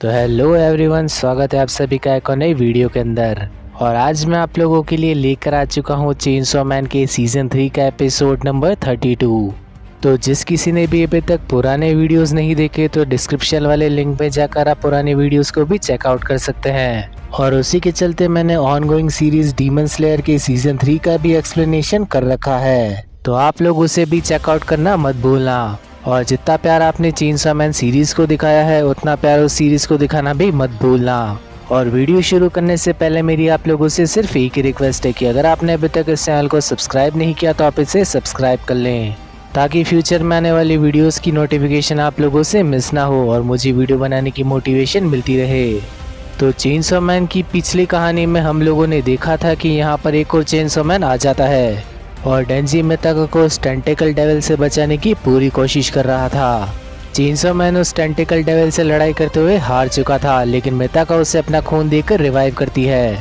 तो hello everyone, स्वागत है आप सभी का एक और नई वीडियो के अंदर। और आज मैं आप लोगों के लिए लेकर आ चुका हूँ चेनसॉ मैन के सीजन 3 का एपिसोड नंबर 32। तो जिस किसी ने भी अभी तक पुराने वीडियोस नहीं देखे तो डिस्क्रिप्शन वाले लिंक में जाकर आप पुराने वीडियोस को भी चेकआउट कर सकते हैं। और उसी के चलते मैंने ऑनगोइंग सीरीज डीमन स्लेयर के सीजन 3 का भी एक्सप्लेनेशन कर रखा है, तो आप लोग उसे भी चेकआउट करना मत भूलना। और जितना प्यार आपने चेनसॉ मैन सीरीज को दिखाया है उतना प्यार उस सीरीज को दिखाना भी मत भूलना। और वीडियो शुरू करने से पहले मेरी आप लोगों से सिर्फ एक ही रिक्वेस्ट है कि अगर आपने अभी तक इस चैनल को सब्सक्राइब नहीं किया तो आप इसे सब्सक्राइब कर लें, ताकि फ्यूचर में आने वाली वीडियोस की नोटिफिकेशन आप लोगों से मिस ना हो और मुझे वीडियो बनाने की मोटिवेशन मिलती रहे। तो चेनसॉ मैन की पिछली कहानी में हम लोगों ने देखा था कि यहाँ पर एक और चेनसॉ मैन आ जाता है और डेंजी मिताका को उस टेंटिकल डेविल से बचाने की पूरी कोशिश कर रहा था। चेनसॉ मैन उस टेंटिकल डेविल से लड़ाई करते हुए हार चुका था, लेकिन मिताका उसे अपना खून देकर रिवाइव करती है।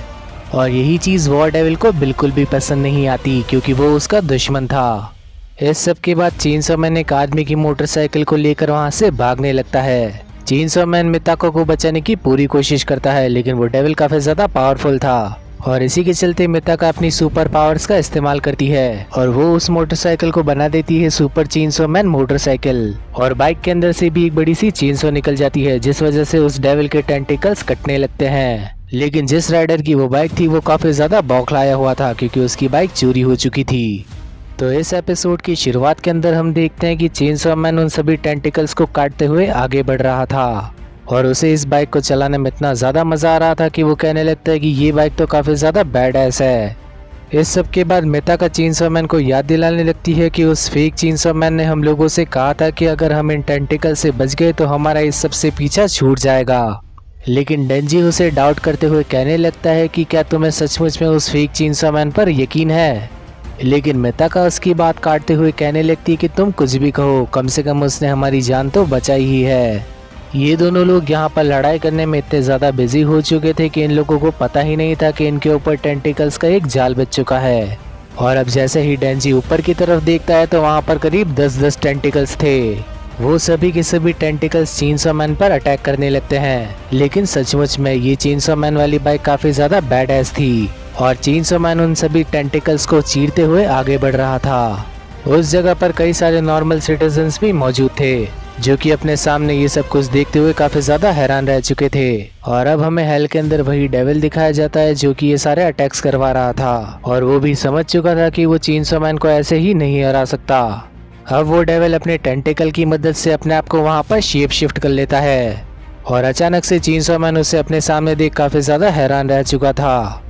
और यही चीज़ वॉर डेविल को बिल्कुल भी पसंद नहीं आती, क्योंकि वो उसका दुश्मन था। इस सब के बाद चेनसॉ मैन एक आदमी की मोटरसाइकिल को लेकर वहाँ से भागने लगता है। चेनसॉ मैन मिताका को बचाने की पूरी कोशिश करता है, लेकिन वो डेविल काफी ज्यादा पावरफुल था और इसी के चलते मिताका अपनी सुपर पावर्स का इस्तेमाल करती है और वो उस मोटरसाइकिल को बना देती है सुपर चेनसॉ मैन मोटरसाइकिल। और बाइक के अंदर से भी एक बड़ी सी चेनसॉ निकल जाती है, जिस वजह से उस डेविल के टेंटिकल्स कटने लगते हैं। लेकिन जिस राइडर की वो बाइक थी वो काफी ज्यादा बौखलाया हुआ था, क्योंकि उसकी बाइक चोरी हो चुकी थी। तो इस एपिसोड की शुरुआत के अंदर हम देखते हैं कि चेनसॉ मैन उन सभी टेंटिकल्स को काटते हुए आगे बढ़ रहा था और उसे इस बाइक को चलाने में इतना ज़्यादा मज़ा आ रहा था कि वो कहने लगता है कि ये बाइक तो काफ़ी ज़्यादा बैडएस है। इस सब के बाद मिताका चेनसॉ मैन को याद दिलाने लगती है कि उस फेक चेनसॉ मैन ने हम लोगों से कहा था कि अगर हम इन टेंटिकल से बच गए तो हमारा इस सब से पीछा छूट जाएगा। लेकिन डेंजी उसे डाउट करते हुए कहने लगता है कि क्या तुम्हें सचमुच में उस फेक चेनसॉ मैन पर यकीन है। लेकिन मिताका उसकी बात काटते हुए कहने लगती है कि तुम कुछ भी कहो, कम से कम उसने हमारी जान तो बचाई ही है। ये दोनों लोग यहाँ पर लड़ाई करने में इतने ज़्यादा बिजी हो चुके थे कि इन लोगों को पता ही नहीं था कि इनके ऊपर टेंटिकल्स का एक जाल बच चुका है। और अब जैसे ही डेंजी ऊपर की तरफ देखता है तो वहाँ पर करीब 10-10 टेंटिकल्स थे। वो सभी के सभी टेंटिकल्स चेनसॉ मैन पर अटैक करने लगते हैं। लेकिन सचमुच में ये चेनसॉ मैन वाली बाइक काफ़ी ज़्यादा बैडएस थी और चेनसॉ मैन उन सभी टेंटिकल्स को चीरते हुए आगे बढ़ रहा था। उस जगह पर कई सारे नॉर्मल सिटीजन्स भी मौजूद थे, जो कि अपने सामने ये सब कुछ देखते हुए काफी ज्यादा हैरान रह चुके थे। और अब हमें हेल के अंदर वही डेविल दिखाया जाता है जो कि ये सारे अटैक्स करवा रहा था और वो भी समझ चुका था कि वो चेनसॉ मैन को ऐसे ही नहीं हरा सकता। अब वो डेविल अपने टेंटिकल की मदद से अपने आप को वहाँ पर शेप शिफ्ट कर लेता है और अचानक से चेनसॉ मैन उसे अपने सामने देख काफी ज्यादा हैरान रह चुका था।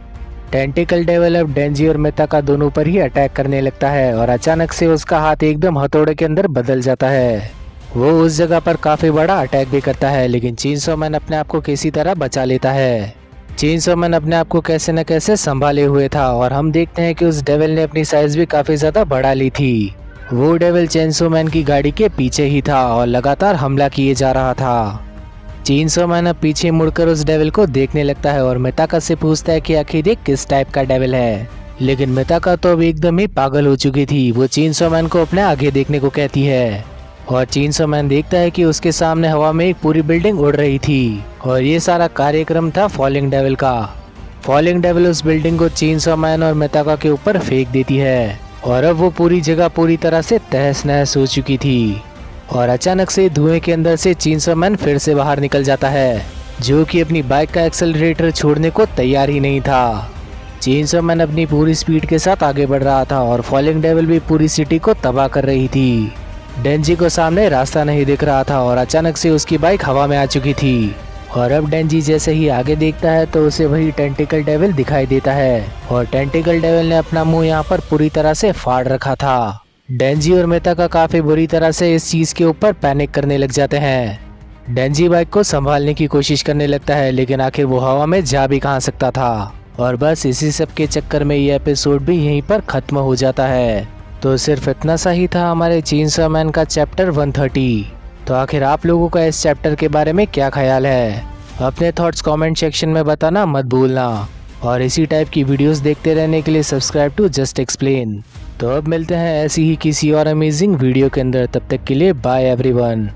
टेंटिकल डेविल अब डेंजी और मिताका दोनों पर ही अटैक करने लगता है और अचानक से उसका हाथ एकदम हथौड़े के अंदर बदल जाता है। वो उस जगह पर काफी बड़ा अटैक भी करता है, लेकिन चेनसॉ मैन अपने आप को किसी तरह बचा लेता है। चेनसॉ मैन अपने आप को कैसे न कैसे संभाले हुए था और हम देखते हैं कि उस डेविल ने अपनी साइज भी काफी ज्यादा बढ़ा ली थी। वो डेविल चेनसॉ मैन की गाड़ी के पीछे ही था और लगातार हमला किए जा रहा था। चेनसॉ मैन अब पीछे मुड़कर उस डेविल को देखने लगता है और मिताका से पूछता है कि आखिर ये किस टाइप का डेविल है। लेकिन मिताका तो अब एकदम ही पागल हो चुकी थी। वो चेनसॉ मैन को अपने आगे देखने को कहती है और चेनसॉ मैन देखता है कि उसके सामने हवा में एक पूरी बिल्डिंग उड़ रही थी और ये सारा कार्यक्रम था फॉलिंग डेविल का। फॉलिंग डेविल उस बिल्डिंग को चेनसॉ मैन और मिताका के ऊपर फेंक देती है और अब वो पूरी जगह पूरी तरह से तहस नहस हो चुकी थी। और अचानक से धुएं के अंदर से चेनसॉ मैन फिर से बाहर निकल जाता है, जो कि अपनी बाइक का एक्सेलरेटर छोड़ने को तैयार ही नहीं था। चेनसॉ मैन अपनी पूरी स्पीड के साथ आगे बढ़ रहा था और फॉलिंग डेविल भी पूरी सिटी को तबाह कर रही थी। डेंजी को सामने रास्ता नहीं दिख रहा था और अचानक से उसकी बाइक हवा में आ चुकी थी। और अब डेंजी जैसे ही आगे देखता है तो उसे वही टेंटिकल डेविल दिखाई देता है और टेंटिकल डेविल ने अपना मुंह यहाँ पर पूरी तरह से फाड़ रखा था। डेंजी और मिताका काफी बुरी तरह से इस चीज के ऊपर पैनिक करने लग जाते हैं। डेंजी बाइक को संभालने की कोशिश करने लगता है, लेकिन आखिर वो हवा में जा भी कहाँ सकता था। और बस इसी सब के चक्कर में ये एपिसोड भी यहीं पर खत्म हो जाता है। तो सिर्फ इतना सा ही था हमारे चेनसॉ मैन का चैप्टर 130। तो आखिर आप लोगों का इस चैप्टर के बारे में क्या ख्याल है? अपने थॉट्स कमेंट सेक्शन में बताना मत भूलना और इसी टाइप की वीडियोस देखते रहने के लिए सब्सक्राइब टू जस्ट एक्सप्लेन। तो अब मिलते हैं ऐसी ही किसी और अमेजिंग वीडियो के अंदर, तब तक के लिए बाय एवरीवन।